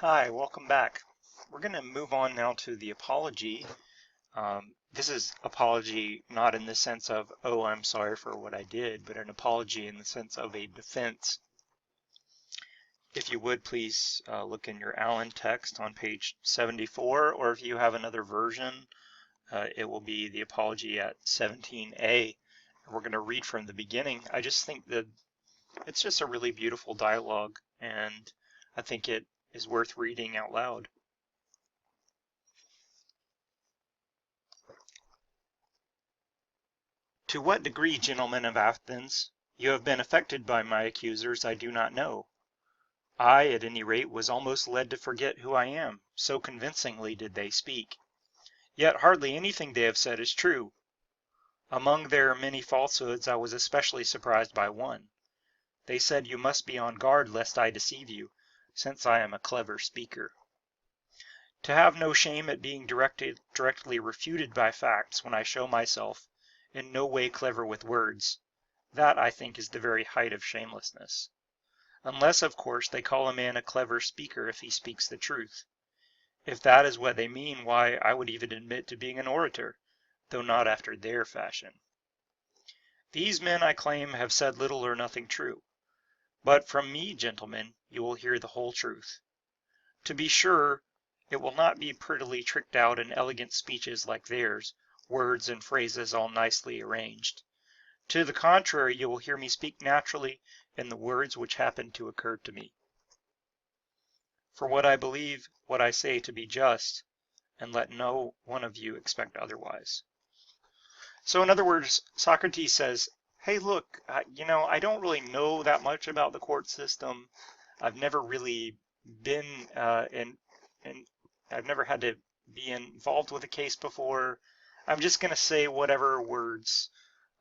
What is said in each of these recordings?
Hi, welcome back. We're going to move on now to the apology. This is apology not in the sense of, oh, I'm sorry for what I did, but an apology in the sense of a defense. If you would, please look in your Allen text on page 74, or if you have another version, it will be the apology at 17a. And we're going to read from the beginning. I just think that it's just a really beautiful dialogue, and I think it is worth reading out loud. To what degree, gentlemen of Athens, you have been affected by my accusers, I do not know. I, at any rate, was almost led to forget who I am, so convincingly did they speak. Yet hardly anything they have said is true. Among their many falsehoods, I was especially surprised by one. They said you must be on guard lest I deceive you, since I am a clever speaker. To have no shame at being directly refuted by facts when I show myself in no way clever with words, that I think is the very height of shamelessness. Unless, of course, they call a man a clever speaker if he speaks the truth. If that is what they mean, why, I would even admit to being an orator, though not after their fashion. These men, I claim, have said little or nothing true. But from me, gentlemen, you will hear the whole truth. To be sure, it will not be prettily tricked out in elegant speeches like theirs, words and phrases all nicely arranged. To the contrary, you will hear me speak naturally in the words which happen to occur to me. For what I believe, what I say to be just, and let no one of you expect otherwise. So in other words, Socrates says, hey, look, I don't really know that much about the court system. I've never really been in I've never had to be involved with a case before. I'm just going to say whatever words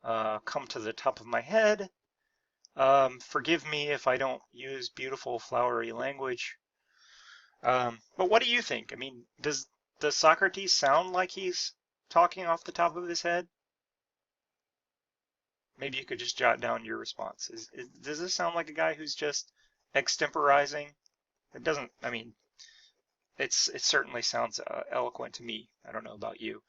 come to the top of my head. Forgive me if I don't use beautiful, flowery language. But what do you think? I mean, does Socrates sound like he's talking off the top of his head? Maybe you could just jot down your response. Does this sound like a guy who's just extemporizing? It doesn't, I mean, it certainly sounds eloquent to me. I don't know about you.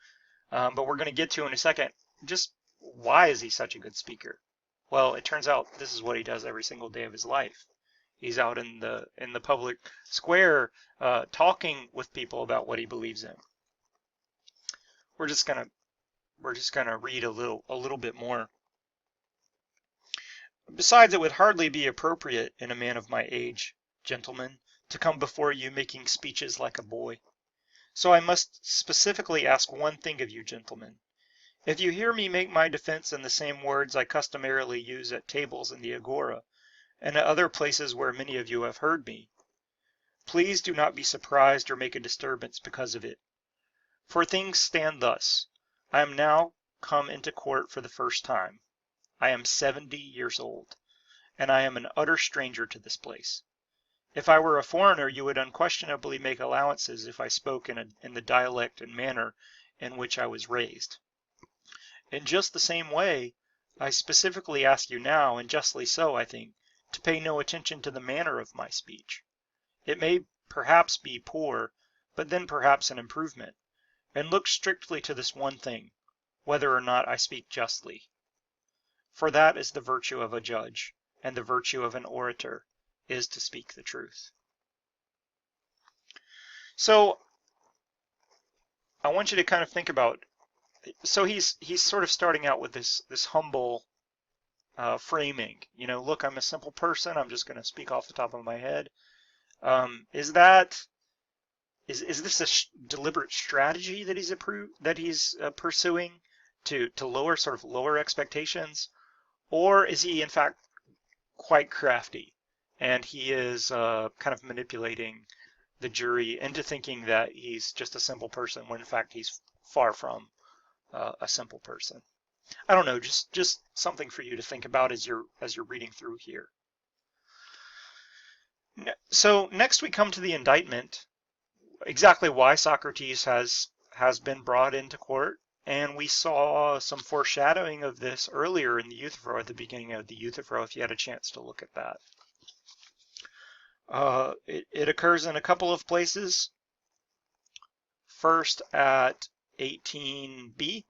But we're going to get to in a second, just why is he such a good speaker? Well, it turns out this is what he does every single day of his life. He's out in the public square talking with people about what he believes in. We're just gonna read a little bit more. Besides, it would hardly be appropriate in a man of my age, gentlemen, to come before you making speeches like a boy. So I must specifically ask one thing of you, gentlemen. If you hear me make my defense in the same words I customarily use at tables in the agora, and at other places where many of you have heard me, please do not be surprised or make a disturbance because of it. For things stand thus. I am now come into court for the first time. I am 70 years old, and I am an utter stranger to this place. If I were a foreigner, you would unquestionably make allowances if I spoke in the dialect and manner in which I was raised. In just the same way, I specifically ask you now, and justly so, I think, to pay no attention to the manner of my speech. It may perhaps be poor, but then perhaps an improvement, and look strictly to this one thing, whether or not I speak justly. For that is the virtue of a judge, and the virtue of an orator is to speak the truth. So I want you to kind of think about, so he's sort of starting out with this humble framing. You know, look, I'm a simple person. I'm just going to speak off the top of my head. Is this a deliberate strategy that he's pursuing to lower expectations, or is he in fact quite crafty and he is kind of manipulating the jury into thinking that he's just a simple person when in fact he's far from a simple person? I don't know, just something for you to think about as you're reading through here. So next we come to the indictment, exactly why Socrates has been brought into court, and we saw some foreshadowing of this earlier in the Euthyphro, at the beginning of the Euthyphro, if you had a chance to look at that. It occurs in a couple of places. First at 18b,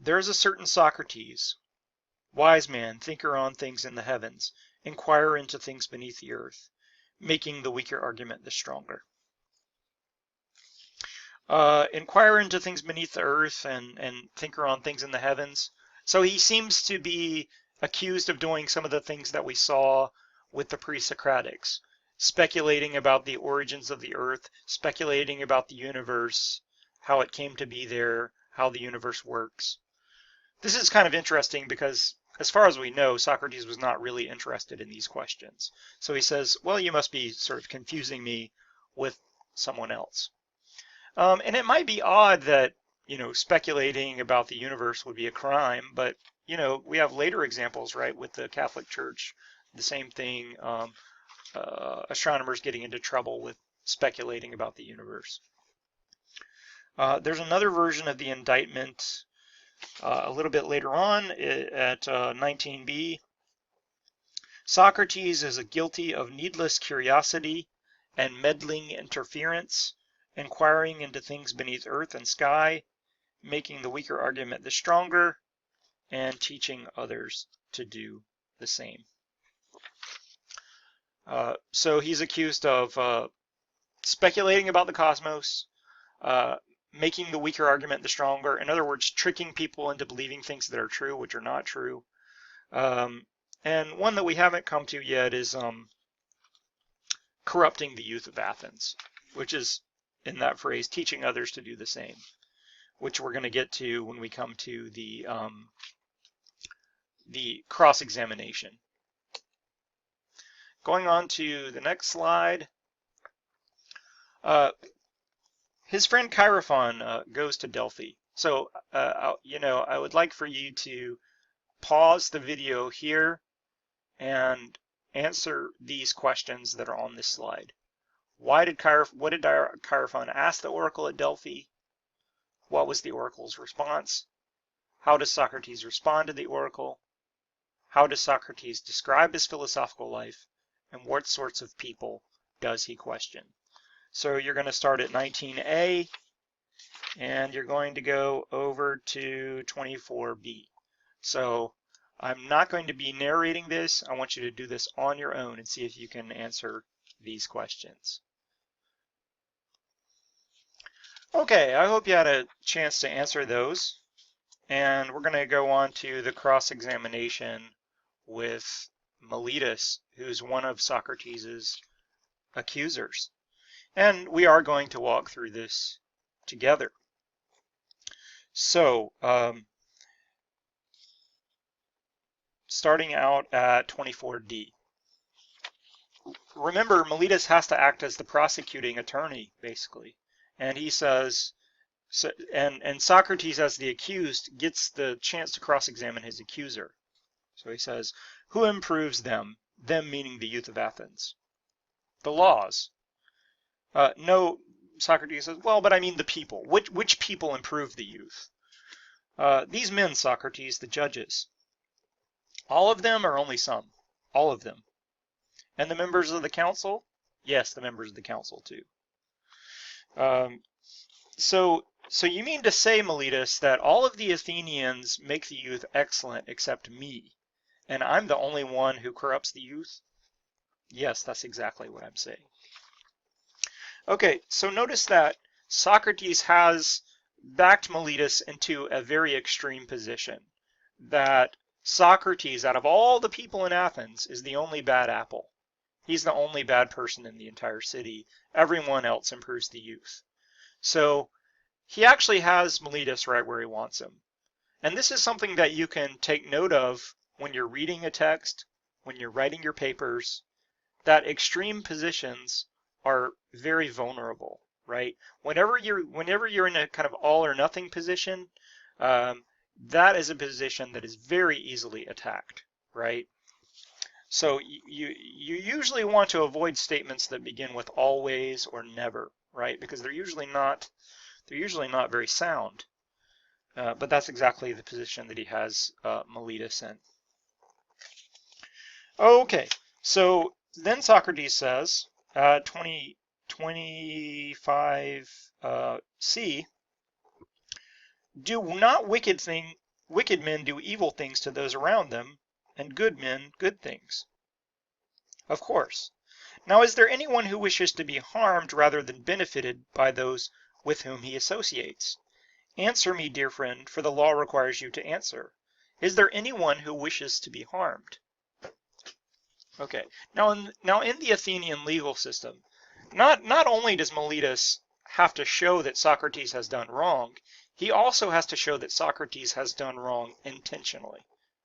there's a certain Socrates, wise man, thinker on things in the heavens, inquirer into things beneath the earth, making the weaker argument the stronger. Inquire into things beneath the earth and thinker on things in the heavens. So he seems to be accused of doing some of the things that we saw with the pre-Socratics, speculating about the origins of the earth, speculating about the universe, how it came to be there, how the universe works. This is kind of interesting because, as far as we know, Socrates was not really interested in these questions. So he says, well, you must be sort of confusing me with someone else. And it might be odd that, speculating about the universe would be a crime, but, we have later examples, right, with the Catholic Church, the same thing, astronomers getting into trouble with speculating about the universe. There's another version of the indictment a little bit later on at 19b. Socrates is guilty of needless curiosity and meddling interference, inquiring into things beneath earth and sky, making the weaker argument the stronger, and teaching others to do the same. So he's accused of speculating about the cosmos, making the weaker argument the stronger. In other words, tricking people into believing things that are true, which are not true. And one that we haven't come to yet is corrupting the youth of Athens, which is, in that phrase, teaching others to do the same, which we're going to get to when we come to the cross-examination. Going on to the next slide. His friend Chaerephon goes to Delphi. So, I would like for you to pause the video here and answer these questions that are on this slide. What did Chaerephon ask the oracle at Delphi? What was the oracle's response? How does Socrates respond to the oracle? How does Socrates describe his philosophical life? And what sorts of people does he question? So you're going to start at 19a, and you're going to go over to 24b. So I'm not going to be narrating this. I want you to do this on your own and see if you can answer these questions. Okay, I hope you had a chance to answer those. And we're going to go on to the cross-examination with Meletus, who's one of Socrates' accusers. And we are going to walk through this together. So, starting out at 24d. Remember, Meletus has to act as the prosecuting attorney, basically. And he says, and Socrates, as the accused, gets the chance to cross-examine his accuser. So he says, who improves them? Them meaning the youth of Athens. The laws. No, Socrates says, well, but I mean the people. Which people improve the youth? These men, Socrates, the judges. All of them or only some? All of them. And the members of the council? Yes, the members of the council too. So you mean to say, Meletus, that all of the Athenians make the youth excellent except me, and I'm the only one who corrupts the youth? Yes, that's exactly what I'm saying. Okay, so notice that Socrates has backed Meletus into a very extreme position, that Socrates, out of all the people in Athens, is the only bad apple. He's the only bad person in the entire city. Everyone else improves the youth. So he actually has Meletus right where he wants him. And this is something that you can take note of when you're reading a text, when you're writing your papers, that extreme positions are very vulnerable, right? Whenever you're in a kind of all or nothing position, that is a position that is very easily attacked, right? So you usually want to avoid statements that begin with always or never, right? Because they're usually not very sound. But that's exactly the position that he has Meletus in. Okay, So then Socrates says, 25c, do not wicked men do evil things to those around them, and good men good things? Of course. Now, is there anyone who wishes to be harmed rather than benefited by those with whom he associates? Answer me, dear friend, for the law requires you to answer. Is there anyone who wishes to be harmed? Okay. Now in the Athenian legal system, not only does Meletus have to show that Socrates has done wrong, he also has to show that Socrates has done wrong intentionally.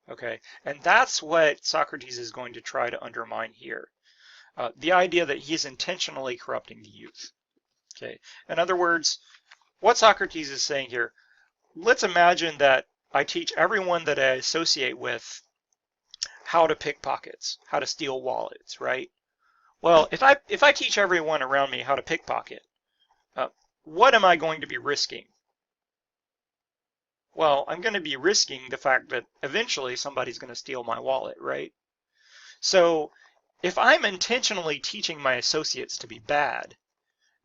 Okay, and that's what Socrates is going to try to undermine here. The idea that he's intentionally corrupting the youth. Okay, in other words, what Socrates is saying here, let's imagine that I teach everyone that I associate with how to pick pockets, how to steal wallets, right? Well, if I teach everyone around me how to pickpocket, what am I going to be risking? Well, I'm going to be risking the fact that eventually somebody's going to steal my wallet, right? So if I'm intentionally teaching my associates to be bad,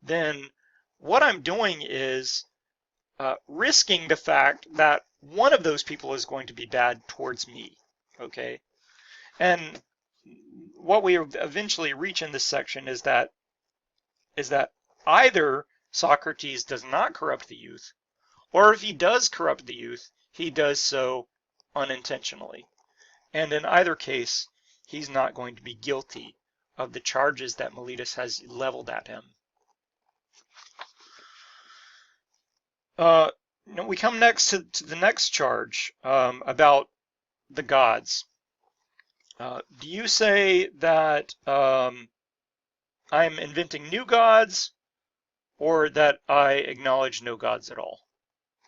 then what I'm doing is risking the fact that one of those people is going to be bad towards me, okay? And what we eventually reach in this section is that either Socrates does not corrupt the youth, or if he does corrupt the youth, he does so unintentionally. And in either case, he's not going to be guilty of the charges that Meletus has leveled at him. We come next to the next charge about the gods. Do you say that I'm inventing new gods, or that I acknowledge no gods at all?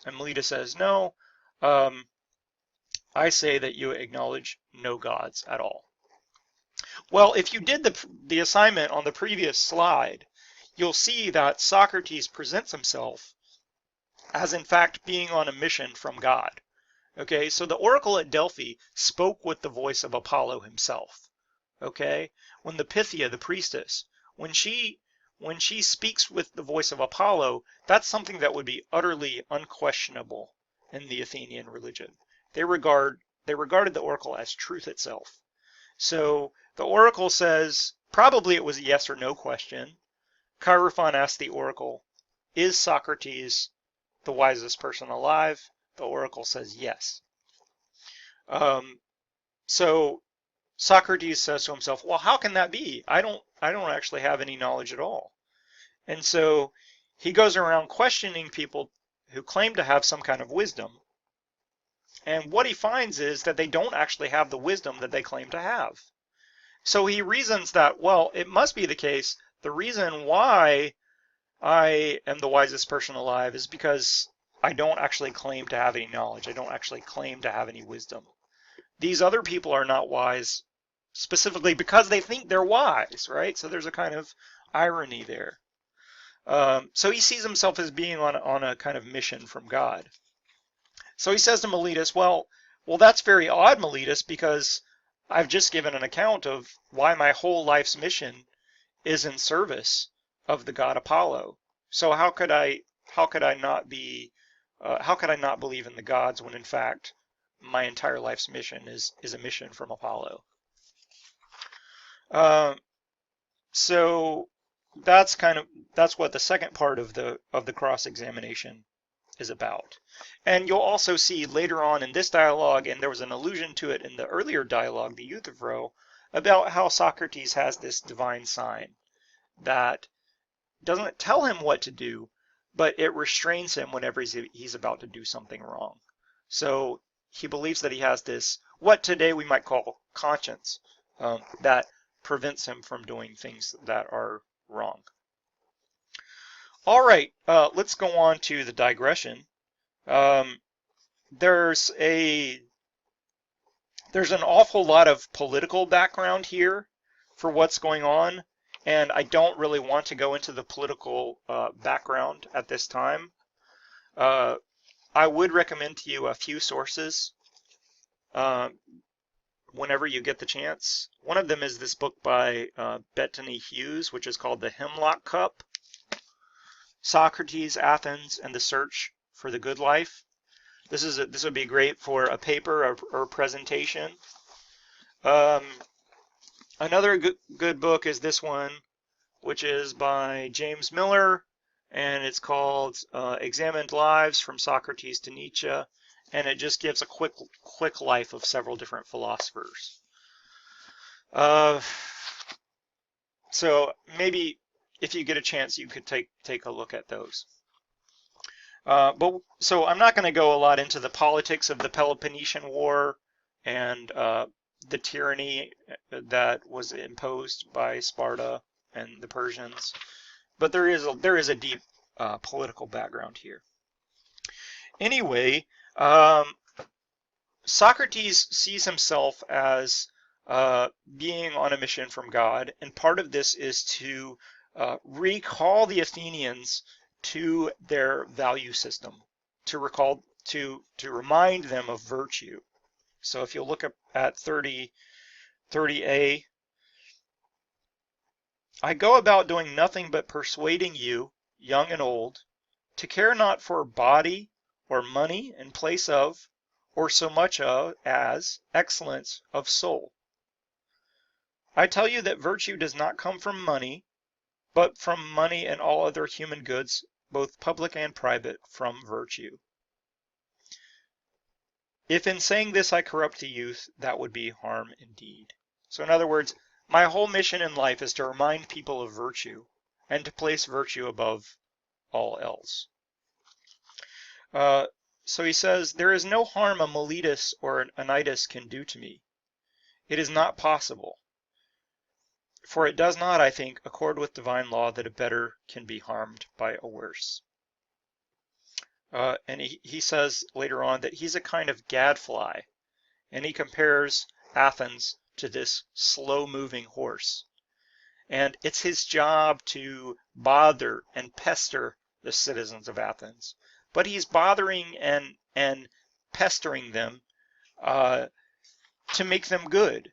And Meletus says, no, I say that you acknowledge no gods at all. Well, if you did the assignment on the previous slide, you'll see that Socrates presents himself as in fact being on a mission from God. Okay, so the oracle at Delphi spoke with the voice of Apollo himself. Okay, when the Pythia, the priestess, when she speaks with the voice of Apollo, that's something that would be utterly unquestionable in the Athenian religion. They regarded the oracle as truth itself. So the oracle says, probably it was a yes or no question. Chaerephon asked the oracle, is Socrates the wisest person alive? The oracle says yes. So Socrates says to himself, well, how can that be? I don't actually have any knowledge at all. And so he goes around questioning people who claim to have some kind of wisdom. And what he finds is that they don't actually have the wisdom that they claim to have. So he reasons that, well, it must be the case. The reason why I am the wisest person alive is because I don't actually claim to have any knowledge. I don't actually claim to have any wisdom. These other people are not wise specifically because they think they're wise, right? So there's a kind of irony there. So he sees himself as being on a kind of mission from God. So he says to Meletus, well, that's very odd, Meletus, because I've just given an account of why my whole life's mission is in service of the god Apollo. So how could I not believe in the gods when in fact my entire life's mission is a mission from Apollo? So that's what the second part of the cross-examination is about. And you'll also see later on in this dialogue, and there was an allusion to it in the earlier dialogue, the Euthyphro, about how Socrates has this divine sign that doesn't tell him what to do, but it restrains him whenever he's about to do something wrong. So he believes that he has this, what today we might call conscience, that prevents him from doing things that are wrong. All right, let's go on to the digression. There's an awful lot of political background here for what's going on, and I don't really want to go into the political background at this time. I would recommend to you a few sources. One whenever you get the chance. One of them is this book by Bettany Hughes, which is called The Hemlock Cup: Socrates, Athens, and the Search for the Good Life. This would be great for a paper or presentation. Another good book is this one, which is by James Miller, and it's called Examined Lives from Socrates to Nietzsche, and it just gives a quick life of several different philosophers. So maybe if you get a chance, you could take a look at those. So I'm not going to go a lot into the politics of the Peloponnesian War and the tyranny that was imposed by Sparta and the Persians, but there is a deep political background here. Anyway, Socrates sees himself as being on a mission from God, and part of this is to recall the Athenians to their value system, to remind them of virtue. So if you look at 30a, I go about doing nothing but persuading you, young and old, to care not for body or money in place of, or so much of as, excellence of soul. I tell you that virtue does not come from money, but from money and all other human goods, both public and private, from virtue. If in saying this I corrupt the youth, that would be harm indeed. So in other words, my whole mission in life is to remind people of virtue and to place virtue above all else. So he says, there is no harm a Miletus or an Anytus can do to me. It is not possible. For it does not, I think, accord with divine law that a better can be harmed by a worse. And he says later on that he's a kind of gadfly, and he compares Athens to this slow-moving horse. And it's his job to bother and pester the citizens of Athens. But he's bothering and pestering them to make them good,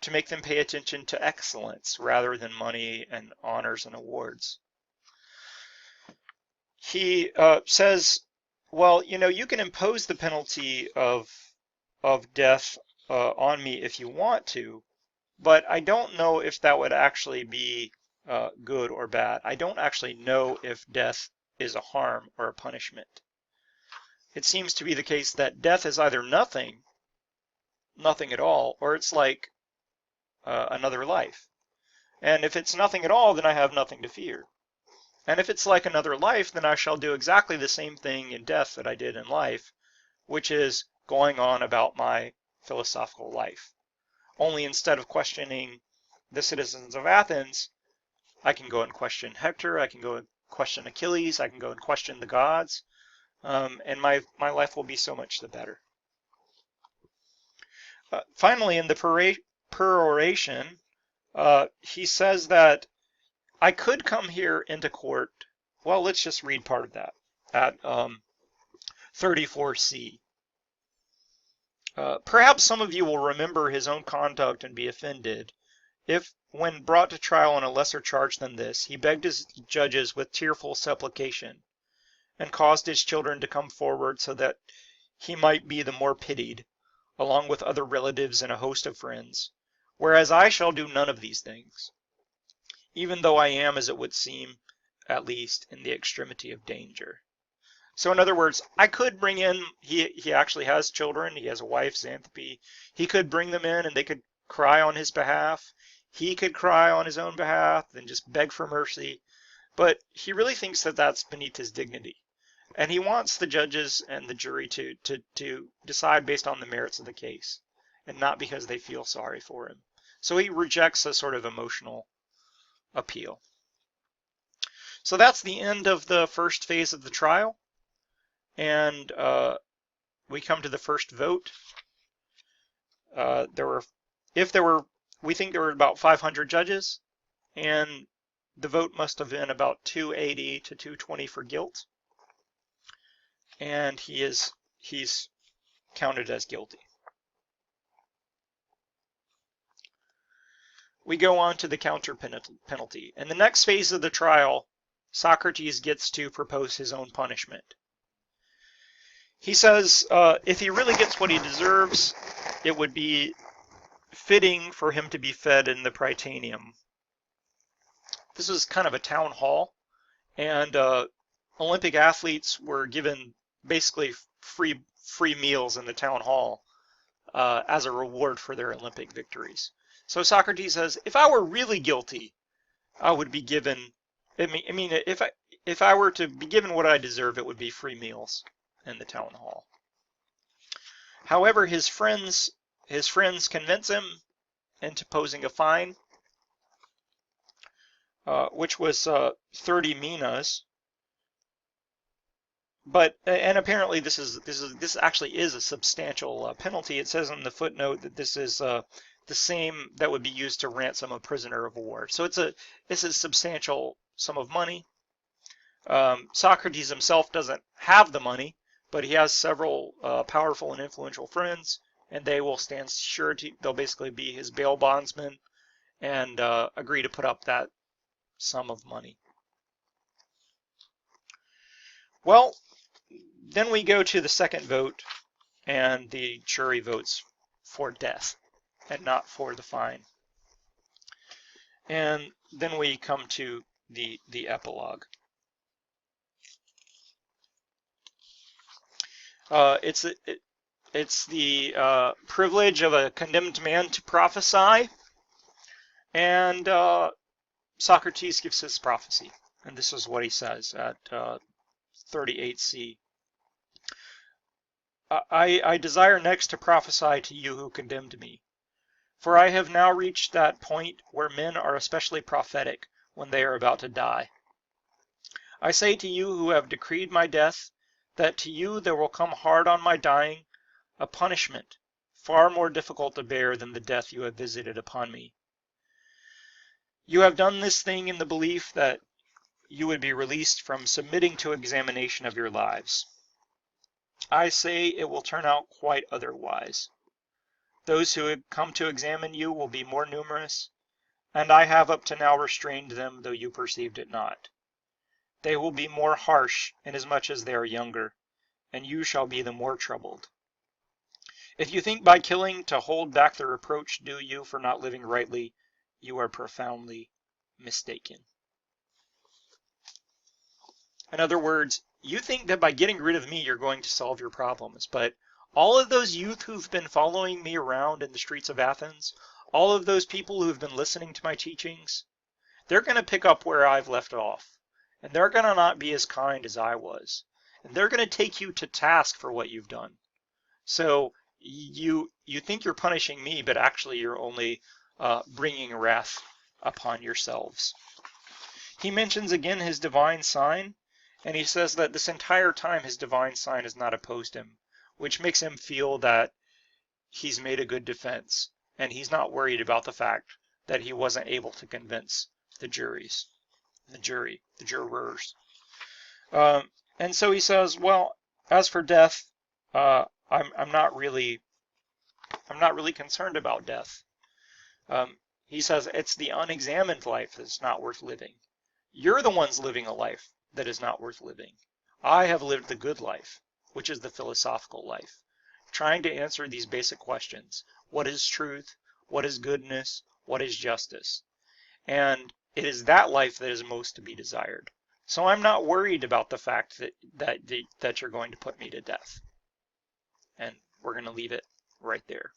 to make them pay attention to excellence rather than money and honors and awards. He says, well, you can impose the penalty of death on me if you want to, but I don't know if that would actually be good or bad. I don't actually know if death is a harm or a punishment. It seems to be the case that death is either nothing at all, or it's like another life. And if it's nothing at all, then I have nothing to fear. And if it's like another life, then I shall do exactly the same thing in death that I did in life, which is going on about my philosophical life. Only instead of questioning the citizens of Athens, I can go and question Hector, I can go and question Achilles, I can go and question the gods, and my life will be so much the better. Finally, in the peroration, he says that I could come here into court. Well, let's just read part of that at 34c. Perhaps some of you will remember his own conduct and be offended if, when brought to trial on a lesser charge than this, he begged his judges with tearful supplication, and caused his children to come forward so that he might be the more pitied, along with other relatives and a host of friends, whereas I shall do none of these things, even though I am, as it would seem, at least, in the extremity of danger. So in other words, I could bring in, he actually has children, he has a wife, Xanthippe, he could bring them in and they could cry on his behalf, he could cry on his own behalf and just beg for mercy, but he really thinks that that's beneath his dignity. And he wants the judges and the jury to decide based on the merits of the case, and not because they feel sorry for him. So he rejects a sort of emotional appeal. So that's the end of the first phase of the trial. And we come to the first vote. We think there were about 500 judges, and the vote must have been about 280 to 220 for guilt. And he's counted as guilty. we go on to the counter penalty. In the next phase of the trial, Socrates gets to propose his own punishment. He says if he really gets what he deserves, it would be fitting for him to be fed in the Prytaneum. This is kind of a town hall, and Olympic athletes were given basically free meals in the town hall as a reward for their Olympic victories. So Socrates says, if I were really guilty, I would be given. I mean, if I were to be given what I deserve, it would be free meals in the town hall. However, his friends convince him into posing a fine, which was 30 minas. But and apparently this actually is a substantial penalty. It says in the footnote that this is the same that would be used to ransom a prisoner of war. So it's a substantial sum of money. Socrates himself doesn't have the money, but he has several powerful and influential friends, and they will stand surety. They'll basically be his bail bondsmen and agree to put up that sum of money. Well, then we go to the second vote, and the jury votes for death and not for the fine. And then we come to the epilogue. It's the privilege of a condemned man to prophesy, and Socrates gives his prophecy, and this is what he says at 38c. I desire next to prophesy to you who condemned me, for I have now reached that point where men are especially prophetic when they are about to die. I say to you who have decreed my death, that to you there will come hard on my dying a punishment far more difficult to bear than the death you have visited upon me. You have done this thing in the belief that you would be released from submitting to examination of your lives. I say it will turn out quite otherwise. Those who have come to examine you will be more numerous, and I have up to now restrained them, though you perceived it not. They will be more harsh, inasmuch as they are younger, and you shall be the more troubled. If you think by killing to hold back the reproach due you for not living rightly, you are profoundly mistaken. In other words, you think that by getting rid of me, you're going to solve your problems. But all of those youth who've been following me around in the streets of Athens, all of those people who've been listening to my teachings, they're going to pick up where I've left off. And they're going to not be as kind as I was. And they're going to take you to task for what you've done. So you think you're punishing me, but actually you're only bringing wrath upon yourselves. He mentions again his divine sign. And he says that this entire time his divine sign has not opposed him, which makes him feel that he's made a good defense, and he's not worried about the fact that he wasn't able to convince the jurors. And so he says, well, as for death, I'm not really concerned about death. He says it's the unexamined life that's not worth living. You're the ones living a life that is not worth living. I have lived the good life, which is the philosophical life, trying to answer these basic questions. What is truth? What is goodness? What is justice? And it is that life that is most to be desired. So I'm not worried about the fact that you're going to put me to death. And we're going to leave it right there.